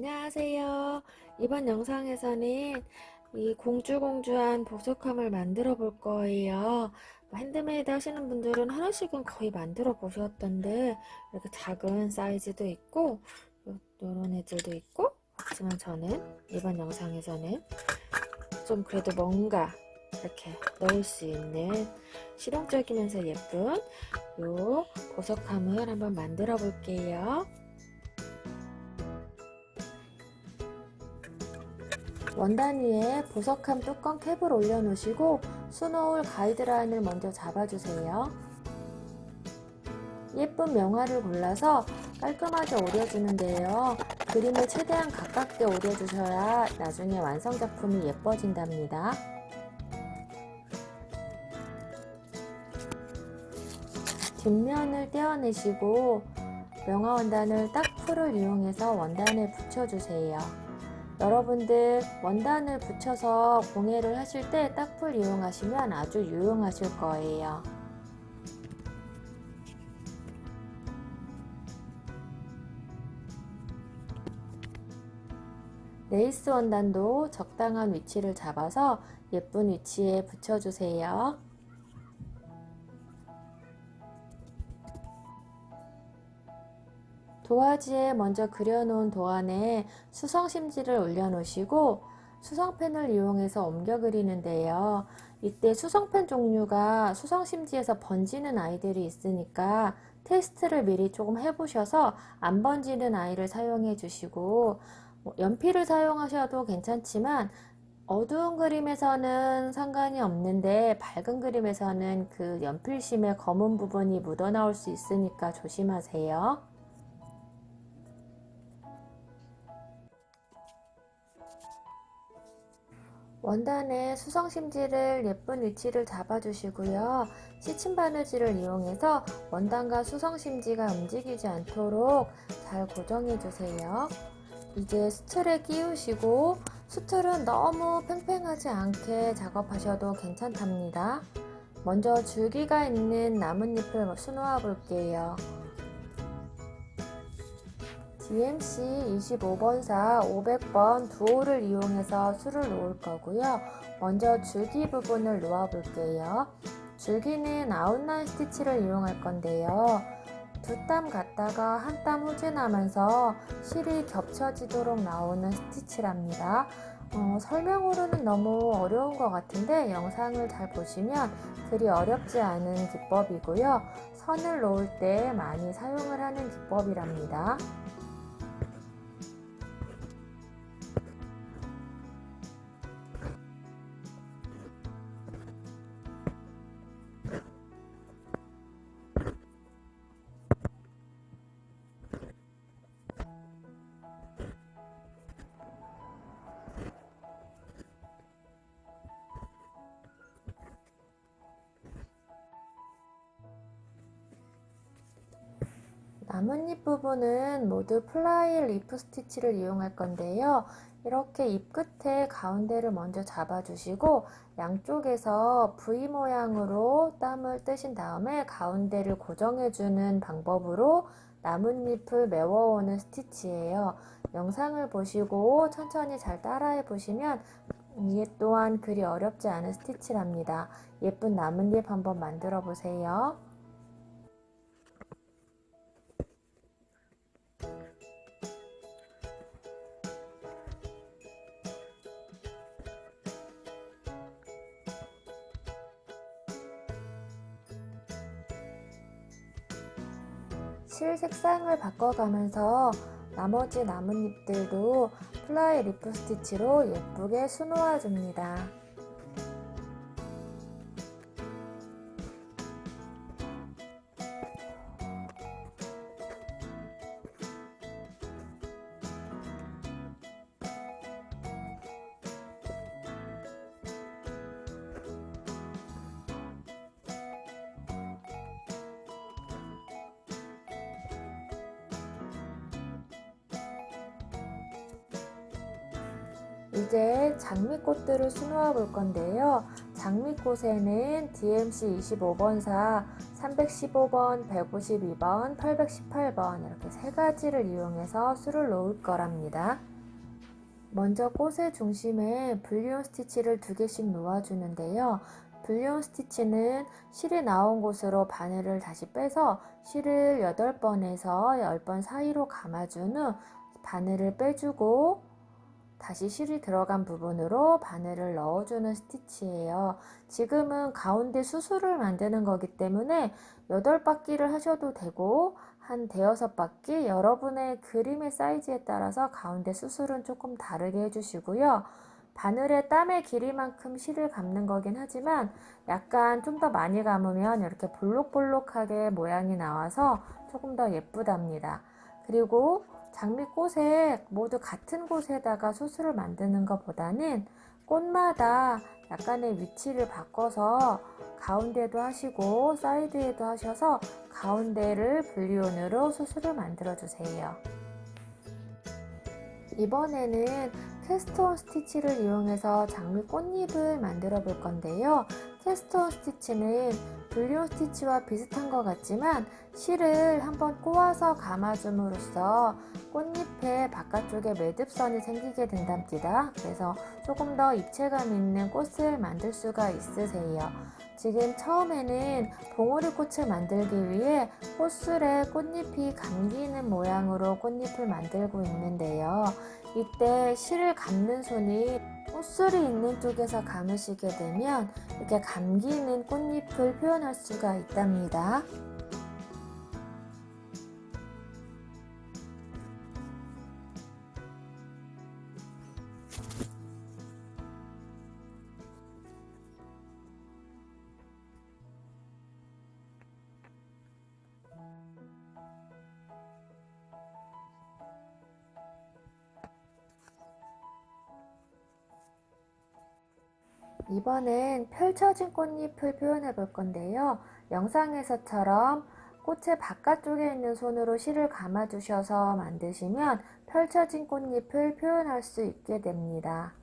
안녕하세요. 이번 영상에서는 이 공주공주한 보석함을 만들어 볼 거예요. 핸드메이드 하시는 분들은 하나씩은 거의 만들어 보셨던데 이렇게 작은 사이즈도 있고 요런 애들도 있고, 하지만 저는 이번 영상에서는 좀 그래도 뭔가 이렇게 넣을 수 있는 실용적이면서 예쁜 요 보석함을 한번 만들어 볼게요. 원단 위에 보석함 뚜껑 캡을 올려놓으시고 수놓을 가이드라인을 먼저 잡아주세요. 예쁜 명화를 골라서 깔끔하게 오려주는데요. 그림을 최대한 가깝게 오려주셔야 나중에 완성작품이 예뻐진답니다. 뒷면을 떼어내시고 명화 원단을 딱 풀을 이용해서 원단에 붙여주세요. 여러분들 원단을 붙여서 공예를 하실 때 딱풀 이용하시면 아주 유용하실 거예요. 레이스 원단도 적당한 위치를 잡아서 예쁜 위치에 붙여주세요. 도화지에 먼저 그려놓은 도안에 수성심지를 올려놓으시고 수성펜을 이용해서 옮겨 그리는데요. 이때 수성펜 종류가 수성심지에서 번지는 아이들이 있으니까 테스트를 미리 조금 해보셔서 안 번지는 아이를 사용해 주시고, 연필을 사용하셔도 괜찮지만 어두운 그림에서는 상관이 없는데 밝은 그림에서는 그 연필심의 검은 부분이 묻어 나올 수 있으니까 조심하세요. 원단에 수성심지를 예쁜 위치를 잡아주시고요. 시친 바느질을 이용해서 원단과 수성심지가 움직이지 않도록 잘 고정해주세요. 이제 수틀에 끼우시고, 수틀은 너무 팽팽하지 않게 작업하셔도 괜찮답니다. 먼저 줄기가 있는 나뭇잎을 수놓아 볼게요. DMC 25번사 500번 두호를 이용해서 수를 놓을 거고요. 먼저 줄기 부분을 놓아 볼게요. 줄기는 아웃라인 스티치를 이용할 건데요. 두 땀 갔다가 한 땀 후진하면서 실이 겹쳐지도록 나오는 스티치랍니다. 설명으로는 너무 어려운 것 같은데 영상을 잘 보시면 그리 어렵지 않은 기법이고요. 선을 놓을 때 많이 사용을 하는 기법이랍니다. 나뭇잎 부분은 모두 플라이 리프 스티치를 이용할 건데요. 이렇게 잎 끝에 가운데를 먼저 잡아주시고 양쪽에서 V 모양으로 땀을 뜨신 다음에 가운데를 고정해주는 방법으로 나뭇잎을 메워오는 스티치예요. 영상을 보시고 천천히 잘 따라해 보시면 이해 또한 그리 어렵지 않은 스티치랍니다. 예쁜 나뭇잎 한번 만들어 보세요. 실 색상을 바꿔가면서 나머지 나뭇잎들도 플라이 리프 스티치로 예쁘게 수놓아 줍니다. 이제 장미꽃들을 수놓아 볼 건데요. 장미꽃에는 DMC 25번사 315번, 152번, 818번 이렇게 세 가지를 이용해서 수를 놓을 거랍니다. 먼저 꽃의 중심에 불리온 스티치를 2개씩 놓아주는데요. 불리온 스티치는 실이 나온 곳으로 바늘을 다시 빼서 실을 8번에서 10번 사이로 감아준 후 바늘을 빼주고 다시 실이 들어간 부분으로 바늘을 넣어주는 스티치예요. 지금은 가운데 수술을 만드는 거기 때문에 8바퀴를 하셔도 되고 한 5바퀴, 여러분의 그림의 사이즈에 따라서 가운데 수술은 조금 다르게 해주시고요. 바늘의 땀의 길이만큼 실을 감는 거긴 하지만 약간 좀 더 많이 감으면 이렇게 볼록볼록하게 모양이 나와서 조금 더 예쁘답니다. 그리고 장미꽃에 모두 같은 곳에다가 수술을 만드는 것보다는 꽃마다 약간의 위치를 바꿔서 가운데도 하시고 사이드에도 하셔서 가운데를 불리온으로 수술을 만들어 주세요. 이번에는 캐스트온 스티치를 이용해서 장미 꽃잎을 만들어 볼 건데요. 캐스트온 스티치는 불리온 스티치와 비슷한 것 같지만 실을 한번 꼬아서 감아줌으로써 꽃잎의 바깥쪽에 매듭선이 생기게 된답니다. 그래서 조금 더 입체감 있는 꽃을 만들 수가 있으세요. 지금 처음에는 봉오리꽃을 만들기 위해 꽃술에 꽃잎이 감기는 모양으로 꽃잎을 만들고 있는데요. 이때 실을 감는 손이 꽃술이 있는 쪽에서 감으시게 되면 이렇게 감기는 꽃잎을 표현할 수가 있답니다. 이번엔 펼쳐진 꽃잎을 표현해 볼 건데요. 영상에서처럼 꽃의 바깥쪽에 있는 손으로 실을 감아 주셔서 만드시면 펼쳐진 꽃잎을 표현할 수 있게 됩니다.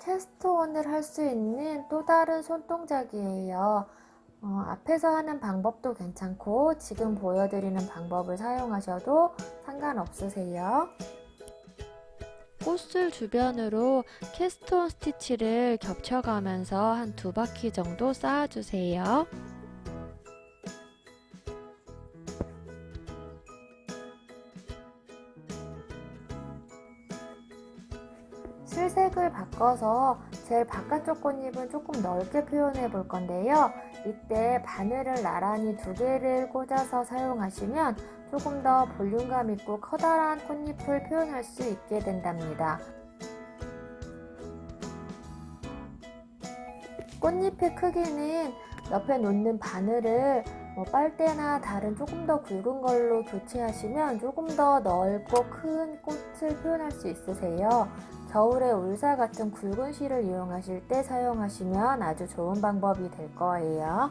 캐스트온을 할 수 있는 또 다른 손동작이에요. 앞에서 하는 방법도 괜찮고 지금 보여드리는 방법을 사용하셔도 상관없으세요. 꽃술 주변으로 캐스트온 스티치를 겹쳐가면서 한 2바퀴 정도 쌓아주세요. 실색을 바꿔서 제일 바깥쪽 꽃잎은 조금 넓게 표현해 볼 건데요. 이때 바늘을 나란히 2개를 꽂아서 사용하시면 조금 더 볼륨감 있고 커다란 꽃잎을 표현할 수 있게 된답니다. 꽃잎의 크기는 옆에 놓는 바늘을 빨대나 다른 조금 더 굵은 걸로 교체하시면 조금 더 넓고 큰 꽃을 표현할 수 있으세요. 겨울에 울사 같은 굵은 실을 이용하실 때 사용하시면 아주 좋은 방법이 될 거예요.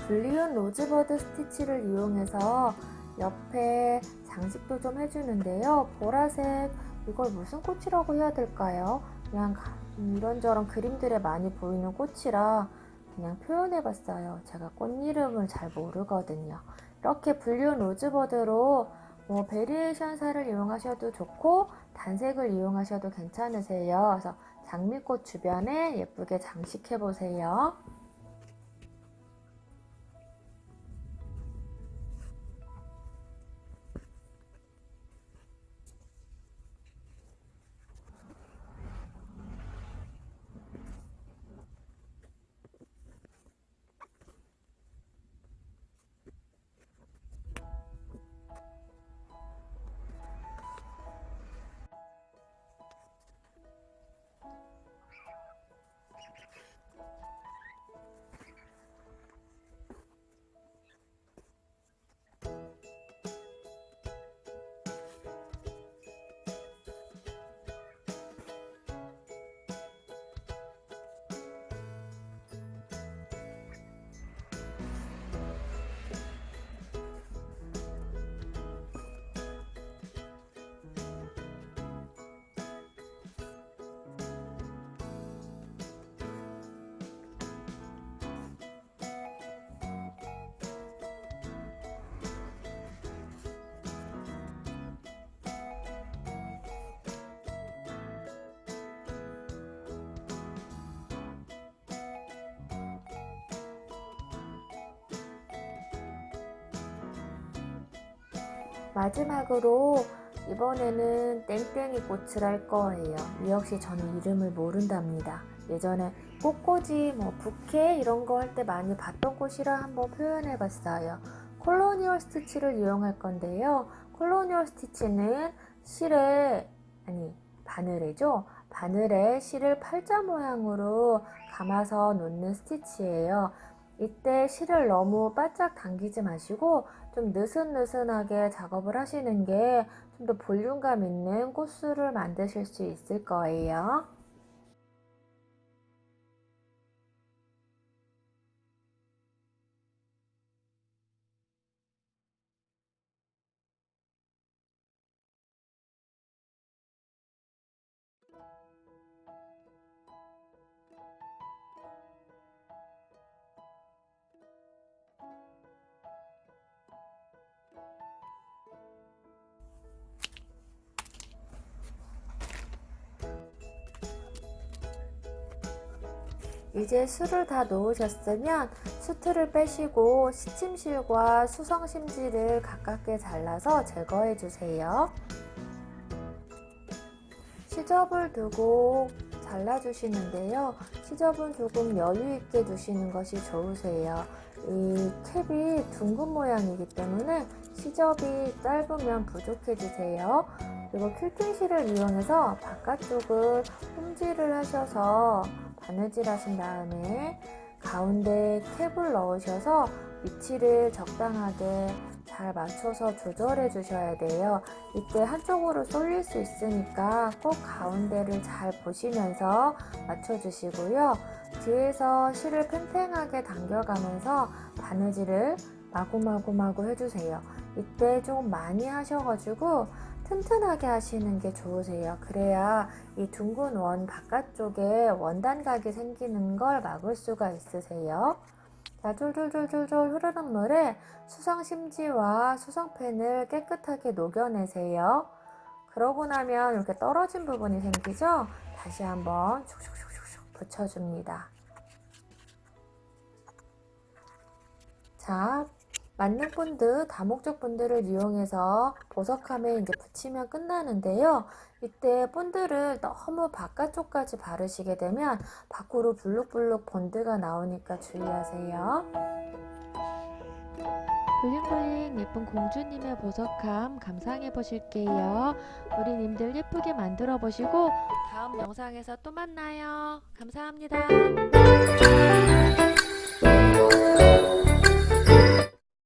불리운 로즈버드 스티치를 이용해서 옆에 장식도 좀 해주는데요. 보라색, 이걸 무슨 꽃이라고 해야 될까요? 그냥 이런저런 그림들에 많이 보이는 꽃이라 그냥 표현해봤어요. 제가 꽃 이름을 잘 모르거든요. 이렇게 불리운 로즈버드로 베리에이션 살을 이용하셔도 좋고 단색을 이용하셔도 괜찮으세요. 그래서 장미꽃 주변에 예쁘게 장식해보세요. 마지막으로 이번에는 땡땡이 꽃을 할 거예요. 이 역시 저는 이름을 모른답니다. 예전에 꽃꽂이, 부케 이런 거 할 때 많이 봤던 꽃이라 한번 표현해 봤어요. 콜로니얼 스티치를 이용할 건데요. 콜로니얼 스티치는 바늘에죠. 바늘에 실을 팔자 모양으로 감아서 놓는 스티치예요. 이때 실을 너무 바짝 당기지 마시고 좀 느슨느슨하게 작업을 하시는 게 좀 더 볼륨감 있는 꽃술을 만드실 수 있을 거예요. 이제 술을 다 놓으셨으면 수트를 빼시고 시침실과 수성심지를 가깝게 잘라서 제거해 주세요. 시접을 두고 잘라주시는데요. 시접은 조금 여유 있게 두시는 것이 좋으세요. 이 캡이 둥근 모양이기 때문에 시접이 짧으면 부족해지세요. 그리고 퀼팅실을 이용해서 바깥쪽을 홈질을 하셔서 바느질 하신 다음에 가운데 캡을 넣으셔서 위치를 적당하게 잘 맞춰서 조절해 주셔야 돼요. 이때 한쪽으로 쏠릴 수 있으니까 꼭 가운데를 잘 보시면서 맞춰 주시고요. 뒤에서 실을 팽팽하게 당겨가면서 바느질을 마구마구 해주세요. 이때 좀 많이 하셔가지고 튼튼하게 하시는 게 좋으세요. 그래야 이 둥근 원 바깥쪽에 원단각이 생기는 걸 막을 수가 있으세요. 자, 졸졸졸졸 흐르는 물에 수성심지와 수성펜을 깨끗하게 녹여내세요. 그러고 나면 이렇게 떨어진 부분이 생기죠? 다시 한번 슉슉슉슉 붙여줍니다. 자, 맞는 본드, 다목적 본드를 이용해서 보석함에 이제 붙이면 끝나는데요. 이때 본드를 너무 바깥쪽까지 바르시게 되면 밖으로 블룩블룩 본드가 나오니까 주의하세요. 블링블링 예쁜 공주님의 보석함 감상해 보실게요. 우리 님들 예쁘게 만들어 보시고 다음 영상에서 또 만나요. 감사합니다.